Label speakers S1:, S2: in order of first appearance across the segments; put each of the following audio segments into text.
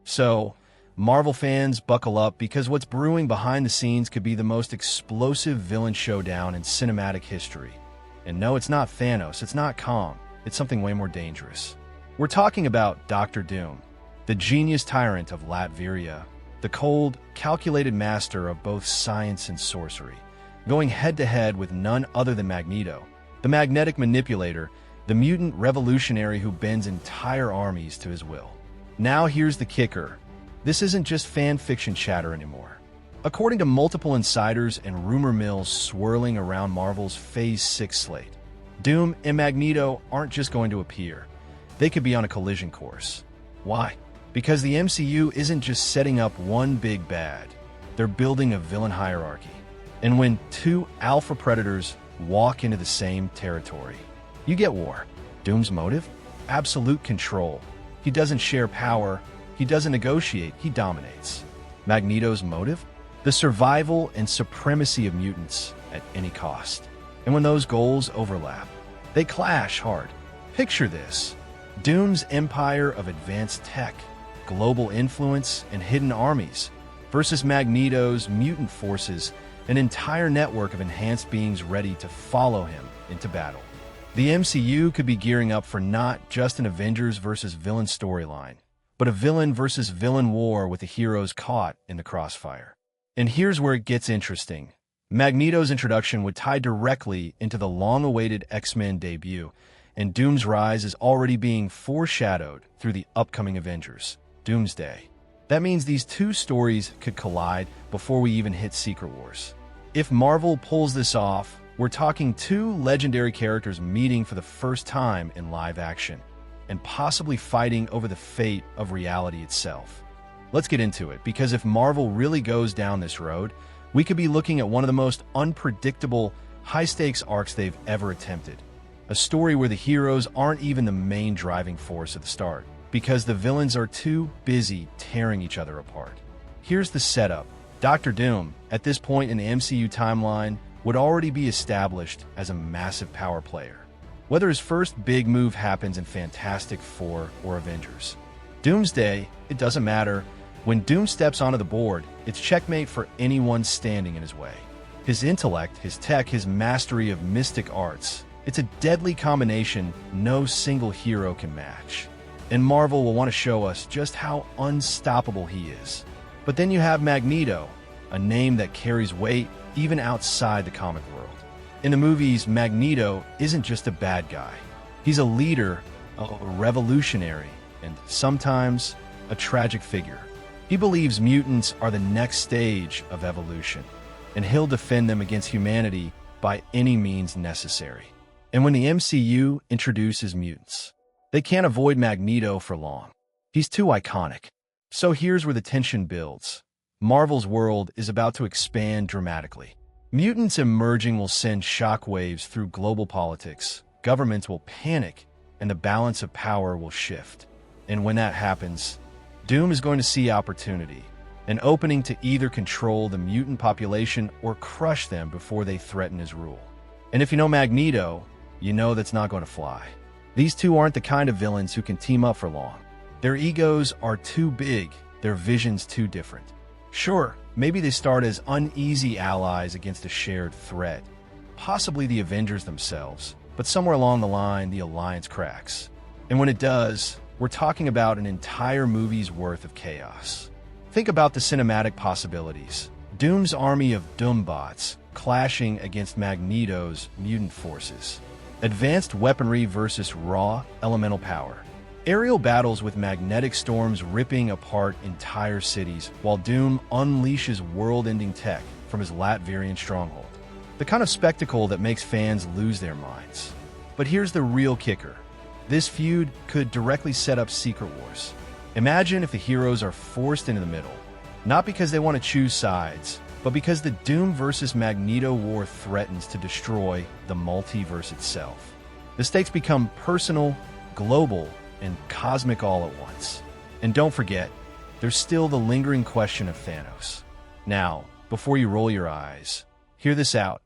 S1: So, Marvel fans, buckle up because what's brewing behind the scenes could be the most explosive villain showdown in cinematic history. And no, it's not Thanos, it's not Kong, it's something way more dangerous. We're talking about Doctor Doom, the genius tyrant of Latveria, the cold, calculated master of both science and sorcery, going head-to-head with none other than Magneto, the magnetic manipulator, the mutant revolutionary who bends entire armies to his will. Now here's the kicker. This isn't just fan fiction chatter anymore. According to multiple insiders and rumor mills swirling around Marvel's Phase 6 slate, Doom and Magneto aren't just going to appear. They could be on a collision course. Why? Because the MCU isn't just setting up one big bad. They're building a villain hierarchy. And when two alpha predators walk into the same territory, you get war. Doom's motive? Absolute control. He doesn't share power. He doesn't negotiate, he dominates. Magneto's motive? The survival and supremacy of mutants at any cost. And when those goals overlap, they clash hard. Picture this. Doom's empire of advanced tech, global influence, and hidden armies versus Magneto's mutant forces, an entire network of enhanced beings ready to follow him into battle. The MCU could be gearing up for not just an Avengers versus villain storyline, but a villain versus villain war with the heroes caught in the crossfire. And here's where it gets interesting. Magneto's introduction would tie directly into the long-awaited X-Men debut, and Doom's rise is already being foreshadowed through the upcoming Avengers, Doomsday. That means these two stories could collide before we even hit Secret Wars. If Marvel pulls this off, we're talking two legendary characters meeting for the first time in live action, and possibly fighting over the fate of reality itself. Let's get into it, because if Marvel really goes down this road, we could be looking at one of the most unpredictable, high-stakes arcs they've ever attempted. A story where the heroes aren't even the main driving force at the start, because the villains are too busy tearing each other apart. Here's the setup. Doctor Doom, at this point in the MCU timeline, would already be established as a massive power player. Whether his first big move happens in Fantastic Four or Avengers. Doomsday, it doesn't matter. When Doom steps onto the board, it's checkmate for anyone standing in his way. His intellect, his tech, his mastery of mystic arts, it's a deadly combination no single hero can match. And Marvel will want to show us just how unstoppable he is. But then you have Magneto, a name that carries weight even outside the comic world. In the movies, Magneto isn't just a bad guy. He's a leader, a revolutionary, and sometimes a tragic figure. He believes mutants are the next stage of evolution, and he'll defend them against humanity by any means necessary. And when the MCU introduces mutants, they can't avoid Magneto for long. He's too iconic. So here's where the tension builds. Marvel's world is about to expand dramatically. Mutants emerging will send shockwaves through global politics. Governments will panic, and the balance of power will shift. And when that happens, Doom is going to see opportunity, an opening to either control the mutant population or crush them before they threaten his rule. And if you know Magneto, you know that's not going to fly. These two aren't the kind of villains who can team up for long. Their egos are too big, their visions too different. Sure, maybe they start as uneasy allies against a shared threat, possibly the Avengers themselves, but somewhere along the line, the alliance cracks. And when it does, we're talking about an entire movie's worth of chaos. Think about the cinematic possibilities. Doom's army of Doombots clashing against Magneto's mutant forces. Advanced weaponry versus raw elemental power. Aerial battles with magnetic storms ripping apart entire cities, while Doom unleashes world-ending tech from his Latvian stronghold. The kind of spectacle that makes fans lose their minds. But here's the real kicker. This feud could directly set up Secret Wars. Imagine if the heroes are forced into the middle, not because they want to choose sides, but because the Doom versus Magneto war threatens to destroy the multiverse itself. The stakes become personal, global, and cosmic all at once. And don't forget, there's still the lingering question of Thanos. Now, before you roll your eyes, hear this out.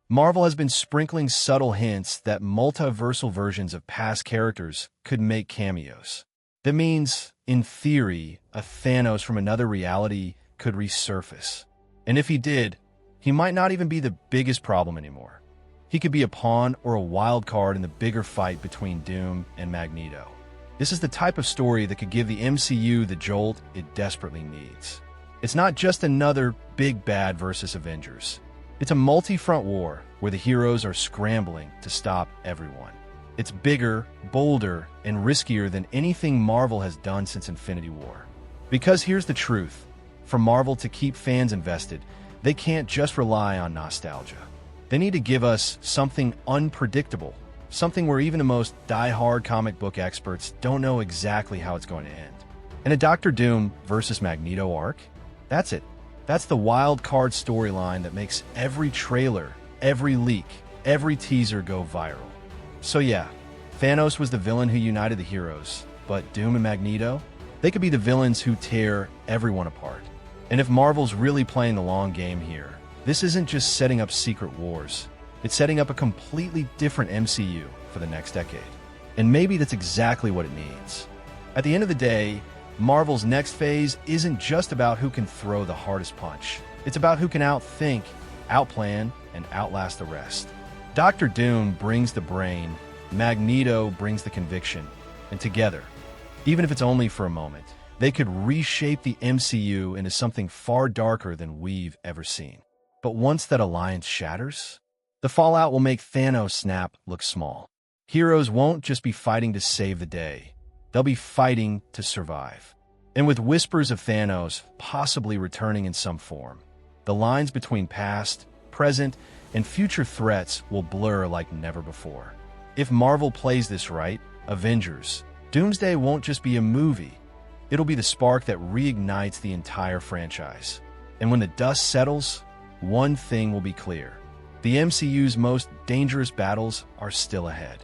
S1: Marvel has been sprinkling subtle hints that multiversal versions of past characters could make cameos. That means, in theory, a Thanos from another reality could resurface. And if he did, he might not even be the biggest problem anymore. He could be a pawn or a wild card in the bigger fight between Doom and Magneto. This is the type of story that could give the MCU the jolt it desperately needs. It's not just another big bad versus Avengers. It's a multi-front war where the heroes are scrambling to stop everyone. It's bigger, bolder, and riskier than anything Marvel has done since Infinity War. Because here's the truth. For Marvel to keep fans invested, they can't just rely on nostalgia. They need to give us something unpredictable, something where even the most die-hard comic book experts don't know exactly how it's going to end. And a Doctor Doom versus Magneto arc? That's it. That's the wild card storyline that makes every trailer, every leak, every teaser go viral. So yeah, Thanos was the villain who united the heroes, but Doom and Magneto? They could be the villains who tear everyone apart. And if Marvel's really playing the long game here, this isn't just setting up secret wars. It's setting up a completely different MCU for the next decade. And maybe that's exactly what it needs. At the end of the day, Marvel's next phase isn't just about who can throw the hardest punch. It's about who can outthink, outplan, and outlast the rest. Doctor Doom brings the brain, Magneto brings the conviction, and together, even if it's only for a moment, they could reshape the MCU into something far darker than we've ever seen. But once that alliance shatters, the fallout will make Thanos' snap look small. Heroes won't just be fighting to save the day. They'll be fighting to survive. And with whispers of Thanos possibly returning in some form, the lines between past, present, and future threats will blur like never before. If Marvel plays this right, Avengers, Doomsday won't just be a movie. It'll be the spark that reignites the entire franchise. And when the dust settles, one thing will be clear. The MCU's most dangerous battles are still ahead.